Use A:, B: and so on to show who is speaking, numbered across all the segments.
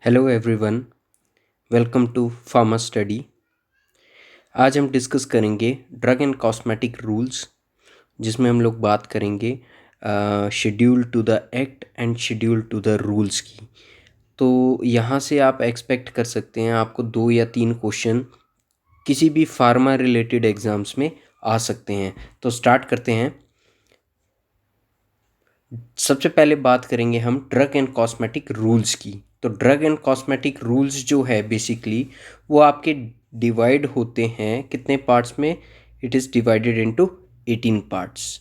A: Hello everyone, welcome to pharma study. आज हम discuss करेंगे ड्रग एंड कॉस्मेटिक रूल्स, जिसमें हम लोग बात करेंगे schedule to the act and schedule to the rules की। तो यहाँ से आप एक्सपेक्ट कर सकते हैं आपको 2 या 3 क्वेश्चन किसी भी फार्मा रिलेटेड एग्ज़ाम्स में आ सकते हैं। तो स्टार्ट करते हैं। सबसे पहले बात करेंगे हम ड्रग एंड कॉस्मेटिक रूल्स की। तो ड्रग एंड कॉस्मेटिक रूल्स जो है बेसिकली वो आपके डिवाइड होते हैं कितने पार्ट्स में? It is divided into 18 parts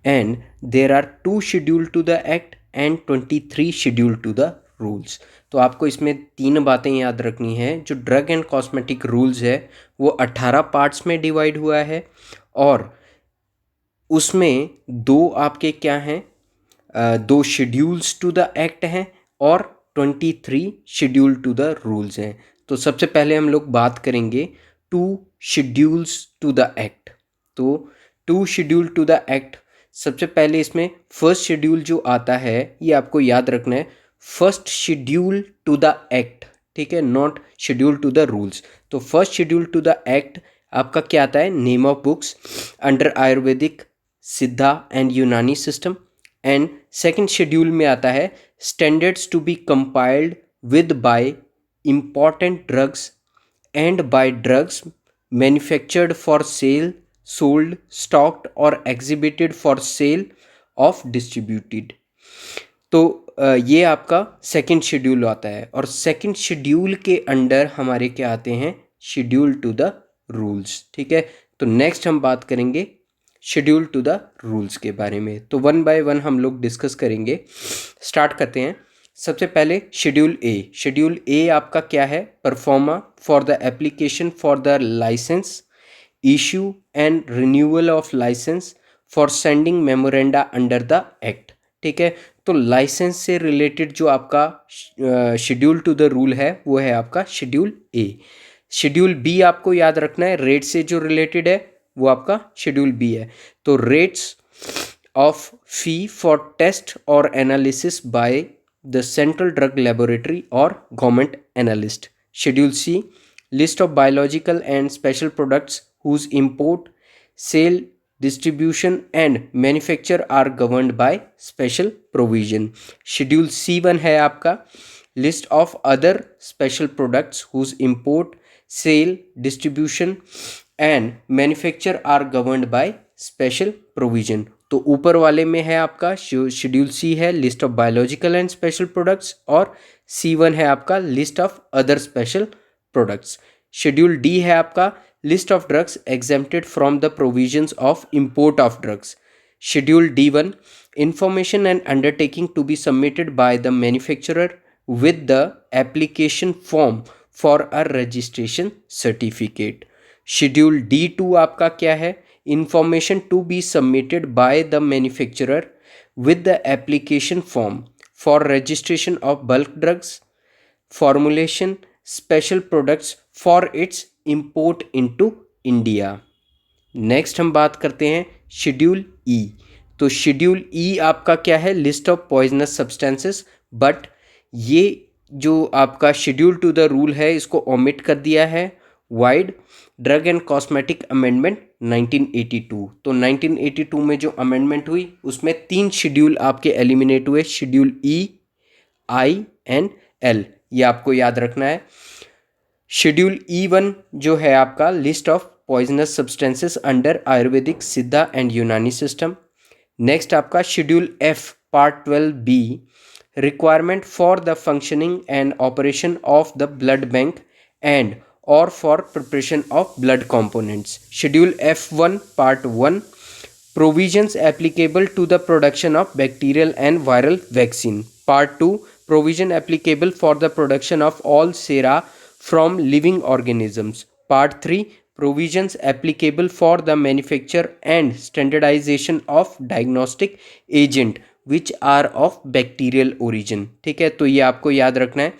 A: and there are 2 schedule to the act and 23 schedule to the rules. तो आपको इसमें 3 बातें याद रखनी है। जो ड्रग एंड कॉस्मेटिक रूल्स है वो 18 पार्ट्स में डिवाइड हुआ है और उसमें 2 आपके क्या हैं, 2 शेड्यूल्स टू द एक्ट हैं और 23 शेड्यूल टू द रूल्स हैं। तो सबसे पहले हम लोग बात करेंगे 2 शेड्यूल्स टू द एक्ट। तो 2 शेड्यूल टू द एक्ट, सबसे पहले इसमें फर्स्ट शेड्यूल जो आता है ये आपको याद रखना है, first schedule to the act, ठीक है, not schedule to the rules. तो first schedule to the act आपका क्या आता है? Name of books under Ayurvedic, Siddha and Unani system. And second schedule में आता है standards to be compiled with by important drugs and by drugs manufactured for sale, sold, stocked और exhibited for sale of distributed. तो ये आपका सेकंड शेड्यूल आता है और सेकंड शेड्यूल के अंडर हमारे क्या आते हैं? शेड्यूल टू द रूल्स, ठीक है। तो नेक्स्ट हम बात करेंगे शेड्यूल टू द रूल्स के बारे में। तो 1 बाय 1 हम लोग डिस्कस करेंगे। स्टार्ट करते हैं। सबसे पहले शेड्यूल ए। शेड्यूल ए आपका क्या है? Proforma for the application for the licence, issue and renewal of licence for sending memoranda under the act, ठीक है। तो लाइसेंस से रिलेटेड जो आपका शेड्यूल टू द रूल है वो है आपका शेड्यूल ए। शेड्यूल बी आपको याद रखना है, रेट से जो रिलेटेड है वो आपका शेड्यूल बी है। तो rates of fee for test और analysis by the central drug laboratory और government analyst. Schedule C, list of biological and special products whose import, sale, distribution and manufacture are governed by special provision। Schedule C1 है आपका list of other special products whose import, sale, distribution and manufacture are governed by special provision। तो ऊपर वाले में है आपका schedule सी है list of biological and special products और C1 है आपका list of other special products. Schedule D है आपका list of drugs exempted from the provisions of import of drugs। Schedule D1, information and undertaking to be submitted by the manufacturer with the application form for a registration certificate। Schedule D2 आपका क्या है? Information to be submitted by the manufacturer with the application form for registration of bulk drugs, formulation, special products for its import into India. Next हम बात करते हैं schedule ई। तो schedule ई आपका क्या है? List of poisonous substances. But ये जो आपका शेड्यूल टू द रूल है इसको ओमिट कर दिया है wide drug and cosmetic amendment 1982। तो 1982 में जो अमेंडमेंट हुई उसमें 3 शेड्यूल आपके एलिमिनेट हुए, schedule E, I and L. ये आपको याद रखना है। शेड्यूल E1 जो है आपका list of poisonous substances under Ayurvedic, Siddha and Unani system. Next आपका schedule F part 12B, requirement for the functioning and operation of the blood bank and और for preparation of blood components. Schedule F1 part 1, provisions applicable to the production of bacterial and viral vaccine. Part 2, provision applicable for the production of all sera from living organisms। Part 3, provisions applicable for the manufacture and standardization of diagnostic agent which are of bacterial origin, ठीक है। तो ये आपको याद रखना है।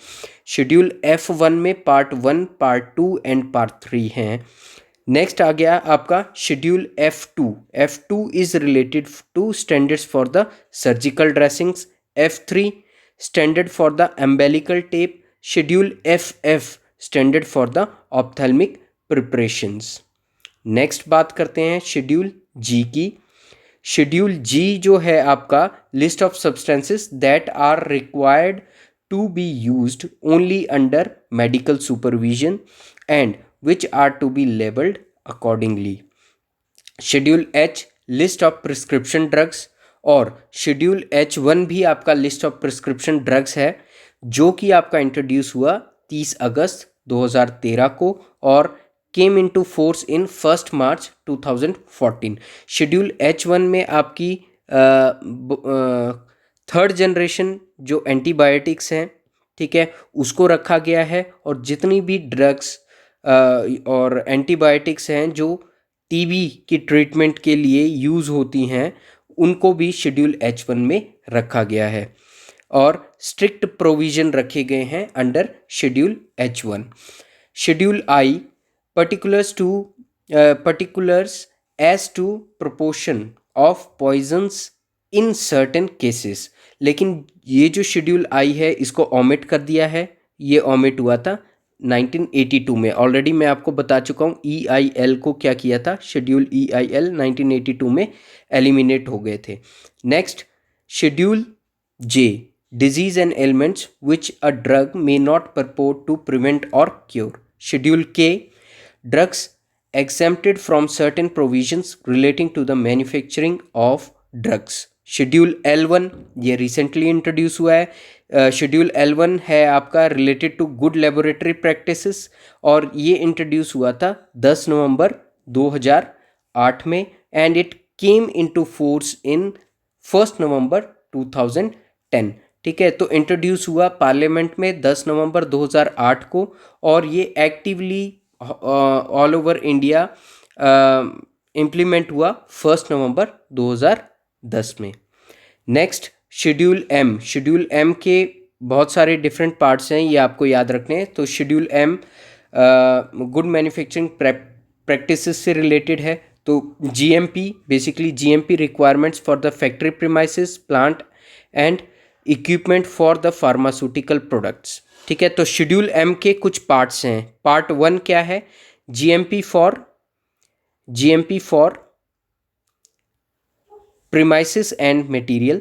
A: Schedule F1 में part 1, part 2 and part 3 हैं। नेक्स्ट आ गया आपका schedule F2। F2 is related to standards for the surgical dressings. F3, standard for the umbilical tape, schedule FF standard for the ophthalmic preparations. Next बात करते हैं schedule जी की। Schedule जी जो है आपका list of substances that are required to be used only under medical supervision and which are to be labelled accordingly. Schedule H list of prescription drugs, और schedule H1 भी आपका लिस्ट ऑफ प्रिस्क्रिप्शन ड्रग्स है जो कि आपका introduce हुआ 30 अगस्त 2013 को और केम into force in 1 March 2014। Schedule H1 में आपकी थर्ड जनरेशन जो एंटीबायोटिक्स हैं, ठीक है, उसको रखा गया है, और जितनी भी ड्रग्स और एंटीबायोटिक्स हैं जो टीबी की ट्रीटमेंट के लिए यूज़ होती हैं उनको भी शेड्यूल H1 में रखा गया है, और स्ट्रिक्ट प्रोविज़न रखे गए हैं under schedule H1। Schedule I particulars as to proportion of poisons in certain cases, लेकिन ये जो शेड्यूल आई है इसको ओमिट कर दिया है। ये ओमिट हुआ था 1982 में। ऑलरेडी मैं आपको बता चुका हूँ EIL को क्या किया था, शेड्यूल EIL 1982 में एलिमिनेट हो गए थे। Next schedule J diseases and ailments which a drug may not purport to prevent or cure. Schedule K drugs exempted from certain provisions relating to the manufacturing of drugs। Schedule L1 ये recently introduce हुआ है। Schedule L1 है आपका related to good laboratory practices, और ये introduce हुआ था 10 नवंबर 2008 में, and it came into force in 1 नवंबर 2010। ठीक है, तो इंट्रोड्यूस हुआ पार्लियामेंट में 10 नवंबर 2008 को, और ये actively all over India implement हुआ 1 नवंबर 2010 में। Next schedule M. Schedule M के बहुत सारे डिफरेंट पार्ट्स हैं, ये आपको याद रखने हैं। तो schedule am good manufacturing practices से रिलेटेड है। तो GMP basically GMP requirements for the factory premises, plant and equipment for the pharmaceutical products. ठीक है, तो शेड्यूल एम के कुछ पार्ट्स हैं। पार्ट 1 क्या है, GMP for premises and material.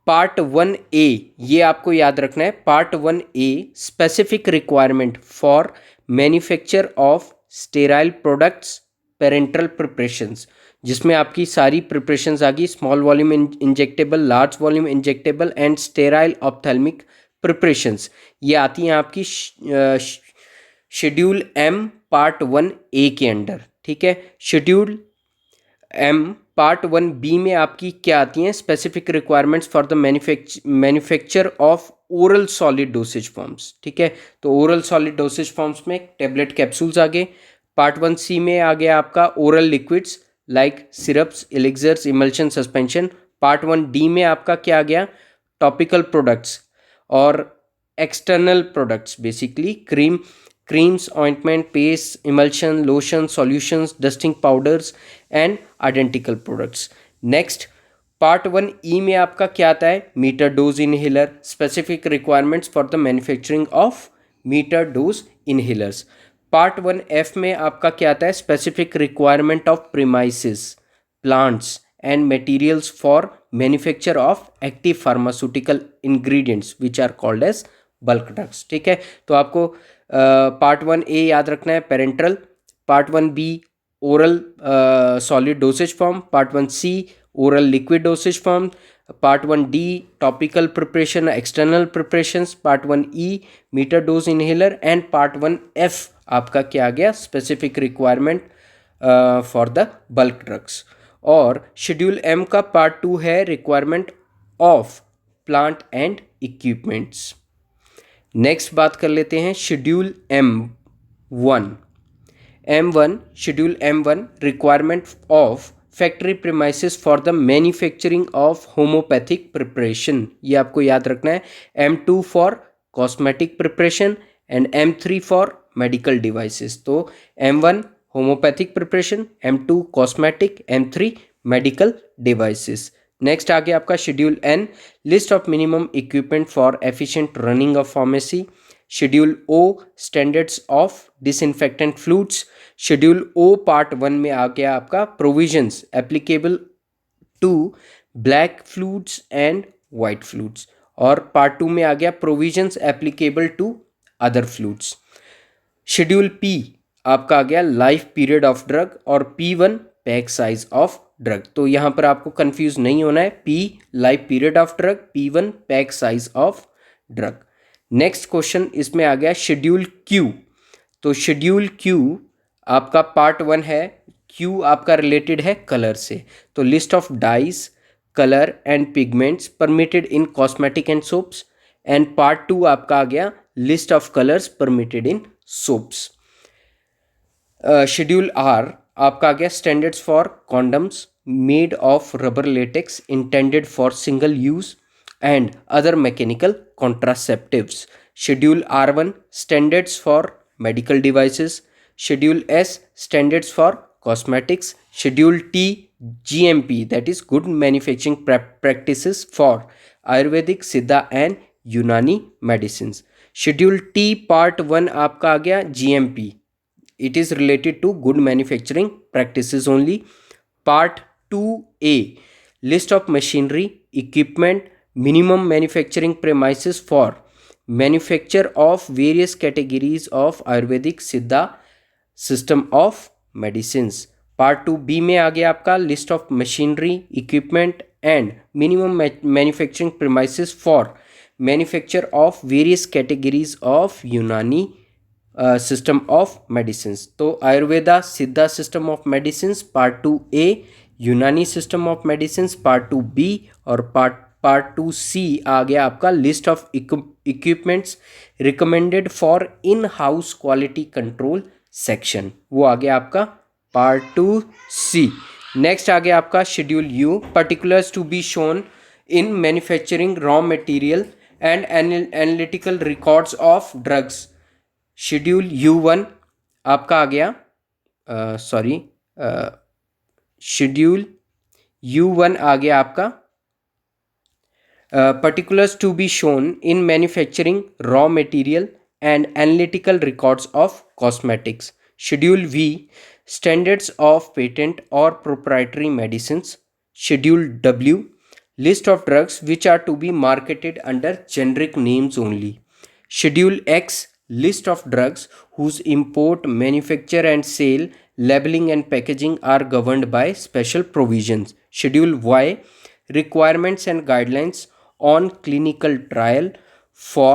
A: Part 1A ये आपको याद रखना है। Part 1A specific requirement for manufacture of sterile products parental preparations, जिसमें आपकी सारी प्रिपरेशंस आ गई, small volume injectable, large volume injectable and sterile ophthalmic preparations, ये आती हैं आपकी शेड्यूल एम पार्ट 1A के अंडर। ठीक है, शेड्यूल एम पार्ट 1B में आपकी क्या आती हैं, specific requirements for the manufacture of oral solid dosage forms. ठीक है, तो ओरल सॉलिड डोसेज फॉर्म्स में टैबलेट कैप्सूल्स आ गए। पार्ट 1C में आ गया आपका oral liquids like syrups, elixirs, emulsion, suspension. Part 1D में आपका क्या आ गया, टॉपिकल प्रोडक्ट्स और external products, basically creams, ointment, paste, emulsion, lotion, solutions, dusting powders and identical products. Next part 1E में आपका क्या आता है, meter dose inhaler, specific requirements for the manufacturing of meter dose inhalers. Part 1F में आपका क्या आता है, specific requirement of premises, plants and materials for manufacture of active pharmaceutical ingredients which are called as bulk drugs. ठीक है, तो आपको part 1A याद रखना है, parenteral. Part 1B oral solid dosage form, part 1C oral liquid dosage form, part 1D topical preparation, external preparations, part 1E metre dose inhaler, and part 1F आपका क्या आ गया, specific requirement for the bulk drugs. और schedule M का part 2 है requirement of plant and equipments. Next बात कर लेते हैं schedule M1। Schedule M1 requirement of factory premises for the manufacturing of homeopathic preparation, ये आपको याद रखना है। M2 for cosmetic preparation and M3 for medical devices. तो M1 homeopathic preparation, M2 cosmetic, M3 medical devices. Next आ गया आपका schedule N, list of minimum equipment for efficient running of pharmacy. Schedule O standards of disinfectant fluids. Schedule O part 1 में आ गया आपका provisions applicable to black fluids and white fluids, और part 2 में आ गया provisions applicable to other fluids. Schedule P आपका आ गया लाइफ पीरियड ऑफ ड्रग, और P1 pack size of drug. तो यहाँ पर आपको कंफ्यूज नहीं होना है, P life period of drug, P1 pack size of drug. Next question इसमें आ गया शेड्यूल क्यू। तो शेड्यूल क्यू आपका पार्ट 1 है, क्यू आपका रिलेटेड है कलर से। तो list of dyes, colour and pigments permitted in cosmetic and soaps, and part 2 आपका आ गया list of colours permitted in soaps. Schedule R आपका आ गया standards for condoms made of rubber latex intended for single use and other mechanical contraceptives. Schedule R1 standards for medical devices. Schedule S standards for cosmetics. Schedule T GMP that is good manufacturing practices for Ayurvedic, Siddha and यूनानी medicine. Schedule T part 1 आपका आ गया GMP, it is related to good manufacturing practices only. Part 2A list of machinery, equipment, minimum manufacturing premises for manufacture of various categories of Ayurvedic Siddha system of medicines. Part 2B में आ गया आपका list of machinery, equipment and minimum manufacturing premises for manufacture of various categories of Unani system of medicine. तो आयुर्वेदा सिद्धा system of medicine part 2A, यूनानी system of medicine part 2B, और part 2C आ गया आपका list of equipments recommended for in house quality control section, वो आ गया आपका part 2C। Next आ गया आपका schedule U, particulars to be shown in manufacturing raw material and analytical records of drugs. Schedule U1 आपका आ गया शेड्यूल U1 आ गया आपका particulars to be shown in manufacturing raw material and analytical records of cosmetics. Schedule V standards of patent और proprietary medicines. Schedule W list of drugs which are to be marketed under generic names only. Schedule X list of drugs whose import, manufacture and sale, labeling and packaging are governed by special provisions. Schedule Y requirements and guidelines on clinical trial for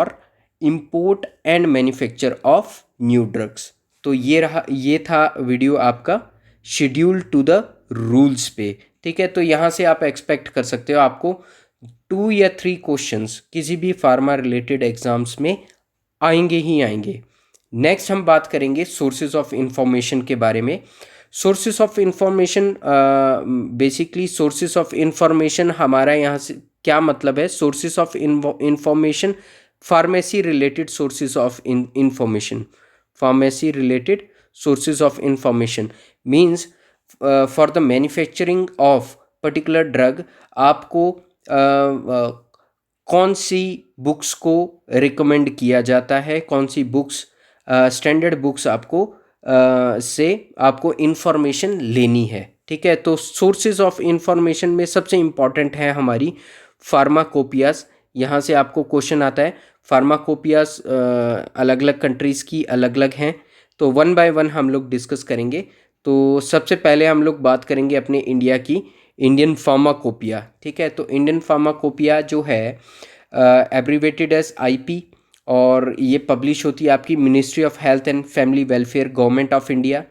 A: import and manufacture of new drugs. तो ये था video आपका schedule to the rules पे, ठीक है। तो यहाँ से आप एक्सपेक्ट कर सकते हो आपको 2 या 3 क्वेश्चंस किसी भी फार्मा रिलेटेड एग्जाम्स में आएंगे ही आएंगे। नेक्स्ट हम बात करेंगे सोर्सेज ऑफ इंफॉर्मेशन के बारे में। Sources of information, basically sources of information हमारा यहाँ से क्या मतलब है? Sources of information pharmacy related sources of information, pharmacy related sources of information means for the manufacturing of particular drug आपको कौन सी बुक्स को रिकमेंड किया जाता है, कौन सी बुक्स स्टैंडर्ड बुक्स आपको से आपको इन्फॉर्मेशन लेनी है, ठीक है। तो सोर्सेज ऑफ इंफॉर्मेशन में सबसे इम्पॉर्टेंट है हमारी फार्माकोपियास। यहाँ से आपको क्वेश्चन आता है, फार्माकोपियास अलग अलग कंट्रीज़ की अलग अलग हैं, तो 1 बाय 1 हम लोग डिस्कस करेंगे। तो सबसे पहले हम लोग बात करेंगे अपने इंडिया की, इंडियन फार्माकोपिया, ठीक है। तो इंडियन फार्माकोपिया जो है एब्रीवेटेड एज IP, और ये पब्लिश होती है आपकी ministry of health and family welfare, government of India.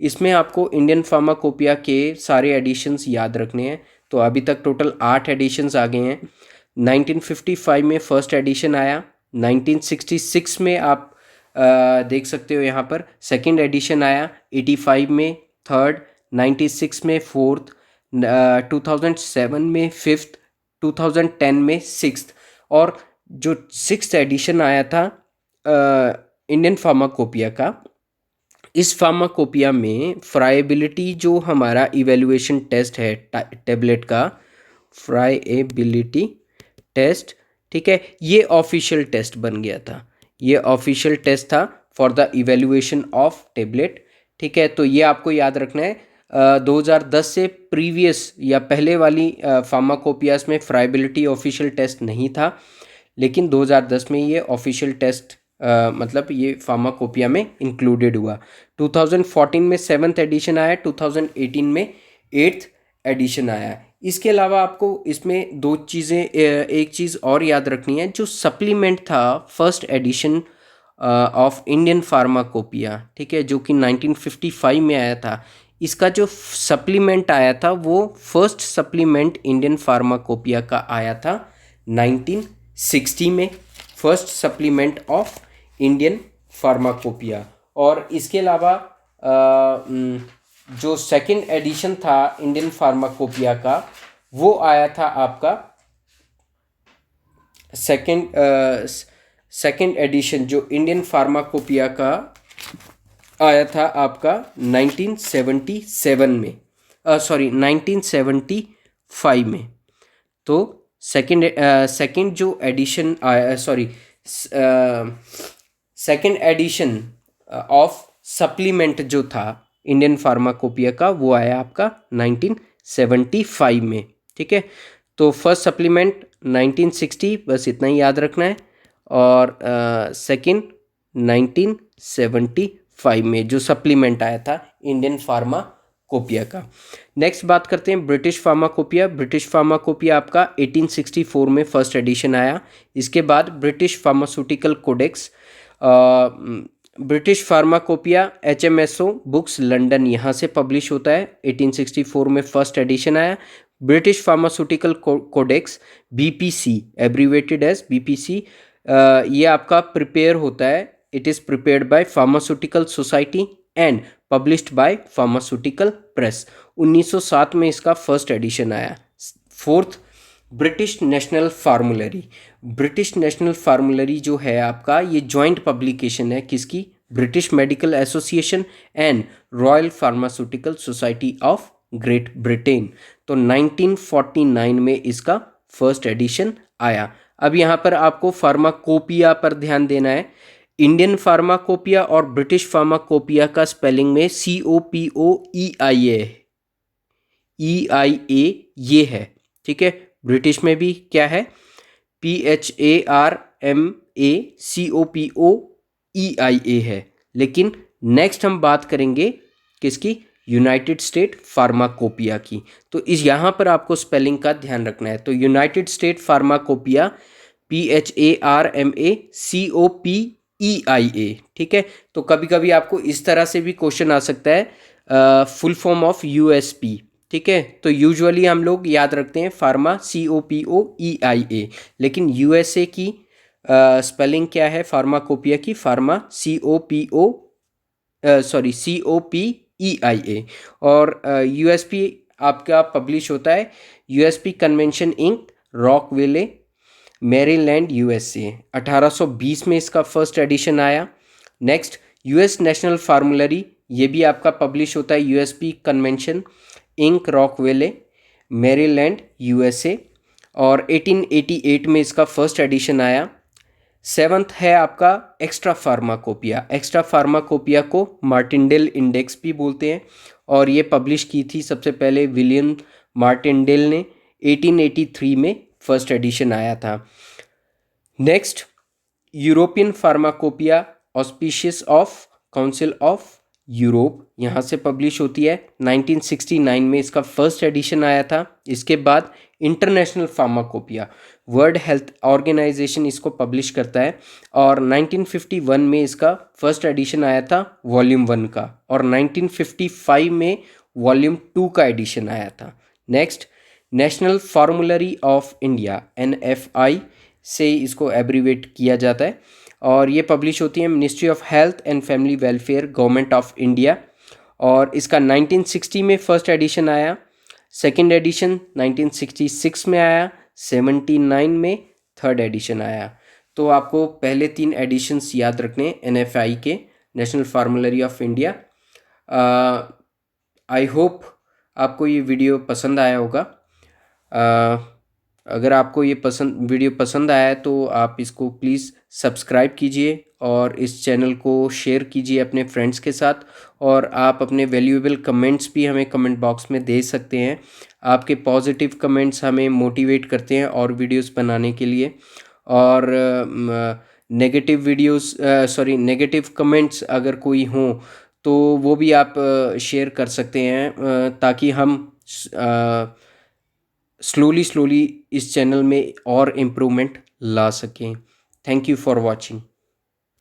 A: इसमें आपको इंडियन फार्माकोपिया के सारे एडिशंस याद रखने हैं। तो अभी तक टोटल 8 एडिशंस आ गए हैं। 1955 में फर्स्ट एडिशन आया, 1966 में आप देख सकते हो यहाँ पर सेकंड एडिशन आया, 85 में थर्ड, 96 में फोर्थ, 2007 में फिफ्थ, 2010 में सिक्स्थ, और जो सिक्स्थ एडिशन आया था इंडियन फार्माकोपिया का, इस फार्माकोपिया में फ्राइबिलिटी जो हमारा इवेल्युएशन टेस्ट है टेबलेट का, फ्राइएबिलिटी टेस्ट, ठीक है, ये ऑफिशियल टेस्ट बन गया था। ये ऑफिशियल टेस्ट था for the evaluation of tablet. ठीक है, तो ये आपको याद रखना है। 2010 से प्रीवियस या पहले वाली फार्माकोपियास में फ्राइबिलिटी ऑफिशियल टेस्ट नहीं था, लेकिन 2010 में ये ऑफिशियल टेस्ट मतलब ये फार्माकोपिया में इंक्लूडेड हुआ। 2014 में 7th एडिशन आया, 2018 में 8th एडिशन आया। इसके अलावा आपको इसमें दो चीज़ें, एक चीज़ और याद रखनी है, जो सप्लीमेंट था first edition of Indian pharmacopoeia, ठीक है, जो कि 1955 में आया था। इसका जो सप्लीमेंट आया था वो फर्स्ट सप्लीमेंट इंडियन फार्माकोपिया का आया था 1960 में, first supplement of Indian pharmacopoeia. और इसके अलावा जो सेकंड एडिशन था इंडियन फार्माकोपिया का वो आया था आपका सेकंड एडिशन जो इंडियन फार्माकोपिया का आया था आपका 1977 में, 1975 में। तो सेकंड जो एडिशन आया, सेकंड एडिशन ऑफ सप्लीमेंट जो था इंडियन फार्माकोपिया का वो आया आपका 1975 में। ठीक है, तो फर्स्ट सप्लीमेंट 1960, बस इतना ही याद रखना है, और सेकंड 1975 में जो सप्लीमेंट आया था इंडियन फार्माकोपिया का। नेक्स्ट बात करते हैं ब्रिटिश फार्माकोपिया। ब्रिटिश फार्माकोपिया आपका 1864 में फर्स्ट एडिशन आया। इसके बाद British pharmaceutical codex, British pharmacopoeia HMSO books London, यहाँ से पब्लिश होता है। 1864 में फर्स्ट एडिशन आया। British pharmaceutical codex BPC, abbreviated as BPC, ये आपका प्रिपेयर होता है, it is prepared by pharmaceutical society and published by pharmaceutical press. 1907 में इसका फर्स्ट एडिशन आया। Fourth, British national formulary. British national formulary जो है आपका, ये जॉइंट पब्लिकेशन है किसकी, British medical association and royal pharmaceutical society of great Britain. तो 1949 में इसका फर्स्ट एडिशन आया। अब यहाँ पर आपको फार्माकोपिया पर ध्यान देना है। इंडियन फार्माकोपिया और ब्रिटिश फार्माकोपिया का स्पेलिंग में COPOEIA ये है। ठीक है, ब्रिटिश में भी क्या है, PHARMACOPOEIA है। लेकिन नेक्स्ट हम बात करेंगे किसकी, यूनाइटेड स्टेट फार्माकोपिया की। तो इस यहाँ पर आपको स्पेलिंग का ध्यान रखना है। तो यूनाइटेड स्टेट फार्माकोपिया PHARMACOPEIA। ठीक है, तो कभी कभी आपको इस तरह से भी क्वेश्चन आ सकता है, फुल फॉर्म ऑफ USP। ठीक है, तो यूजुअली हम लोग याद रखते हैं फार्मा COPOEIA, लेकिन USA की स्पेलिंग क्या है फार्माकोपिया की, फार्मा COPEIA। और USP आपका पब्लिश होता है USP convention Inc, Rockville, Maryland, USA। 1820 में इसका फर्स्ट एडिशन आया। नेक्स्ट, US नेशनल फार्मूलरी, ये भी आपका पब्लिश होता है USP convention Inc, Rockville, Maryland, USA। और 1888 में इसका फर्स्ट एडिशन आया। सेवंथ है आपका एक्स्ट्रा फार्माकोपिया। एक्स्ट्रा फार्माकोपिया को मार्टिनडेल इंडेक्स भी बोलते हैं, और ये पब्लिश की थी सबसे पहले विलियम मार्टिनडेल ने। 1883 में फर्स्ट एडिशन आया था। Next, European pharmacopoeia auspicious of council of Europe, यहाँ से पब्लिश होती है। 1969 में इसका फर्स्ट एडिशन आया था। इसके बाद international pharmacopoeia, world health organization इसको पब्लिश करता है, और 1951 में इसका फर्स्ट एडिशन आया था वॉल्यूम 1 का, और 1955 में वॉल्यूम 2 का एडिशन आया था। Next, national फार्मूलरी of India, NFI से इसको एब्रीवेट किया जाता है, और ये पब्लिश होती है ministry of health and family welfare, government of India. और इसका 1960 में फर्स्ट एडिशन आया। सेकंड एडिशन 1966 में आया। 79 में थर्ड एडिशन आया। तो आपको पहले 3 एडिशंस याद रखने NFI के, national फार्मूलरी of India. I hope आपको ये वीडियो पसंद आया होगा। अगर आपको ये वीडियो पसंद आया है तो आप इसको प्लीज़ सब्सक्राइब कीजिए और इस चैनल को शेयर कीजिए अपने फ्रेंड्स के साथ, और आप अपने वैल्यूएबल कमेंट्स भी हमें कमेंट बॉक्स में दे सकते हैं। आपके पॉजिटिव कमेंट्स हमें मोटिवेट करते हैं और वीडियोस बनाने के लिए। और negative videos sorry negative comments अगर कोई हों तो वो भी आप शेयर कर सकते हैं, ताकि हम स्लोली स्लोली इस चैनल में और इम्प्रूवमेंट ला सकें। Thank you for watching.